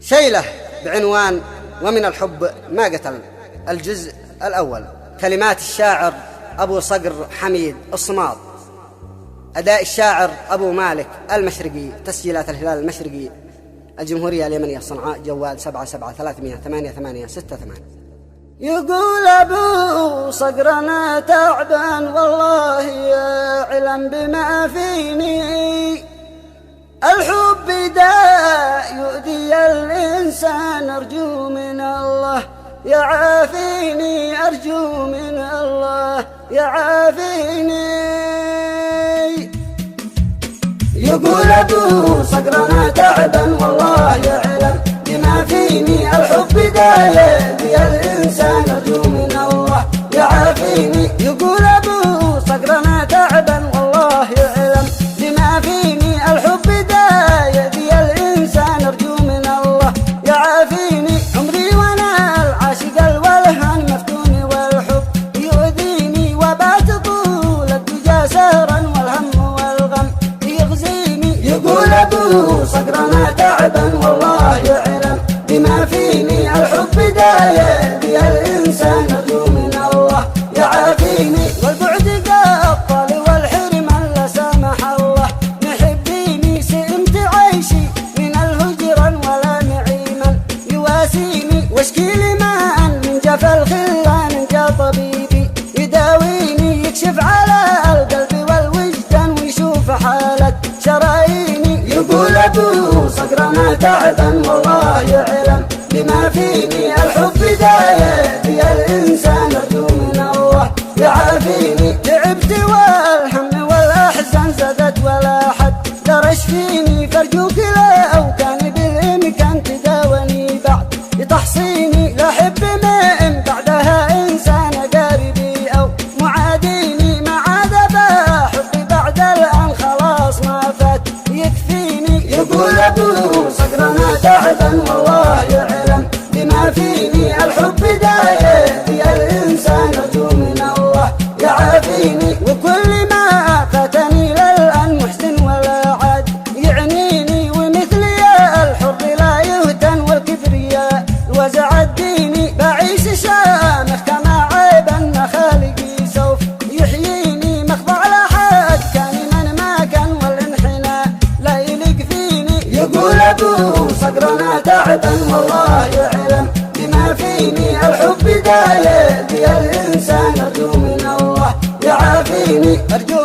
شيلة بعنوان ومن الحب ما قتل. الجزء الأول. كلمات الشاعر أبو صقر حميد الصماط، أداء الشاعر أبو مالك المشرقي، تسجيلات الهلال المشرقي، الجمهورية اليمنية صنعاء، جوال 77 300 88 68. يقول أبو صقرنا تعبان والله يعلم بما فيني، الحب داء يؤذي الإنسان، أرجو من الله يعافيني، أرجو من الله يعافيني. يقول أبو صقرنا تعبان والله يعلم بما فيني، الحب داء يؤذي الإنسان، أرجو من الله يعافيني. يقول أبو صقرنا تعبان والله يعلم بما فيني، الحب داء يؤذي الإنسان، أرجو من الله يعافيني. عمري وأنا العاشق الولهان مفتون، والحب يؤذيني، وبات طول الدجى سهرا والهم والغم يغزيني. يقول أبو صقرنا تعبان والله يعلم بما فيني، الحب داء يؤذي الإنسان، أرجو من الله يعافيني. والبعد قطل والحرمان لا سامح الله محبيني، سئمت عيشي من الهجران ولا نعيما يواسيني. واشكي لي ماء من جفا الخلان جاء طبيبي يداويني، يكشف على القلب والوجدان ويشوف حالة شراييني. يقول أبو صقرنا تعبان والله يعلم بما فيني، الحب داء يؤذي الإنسان، أرجو من الله يعافيني. تعبت والهم والأحزان زادت ولا حد درش فيني، فارجوك لو كان بالإمكان تداوني بعد تحصيني. لا حب من بعدها إنسان قاربي أو معاديني، ما عاد بحبي بعد الآن خلاص ما فات يكفيني. يقول أبو صقرنا تعبان والله يعلم بما فيني، الحب داء يؤذي الإنسان، أرجو من الله يعافيني. وكل ما فاتني للآن محسن ولا عاد يعنيني، ومثلي الحر لا يهتن والكبرياء الوزع الديني. بعيش شامخ كما عيب أن خالقي سوف يحييني، مخضع لحد كان من ما كان والانحناء لا يلق فيني. يقول أبو صقرنا تعبان والله يعلم بما فيني، الحب داء يؤذي الإنسان، أرجو من الله يعافيني، أرجو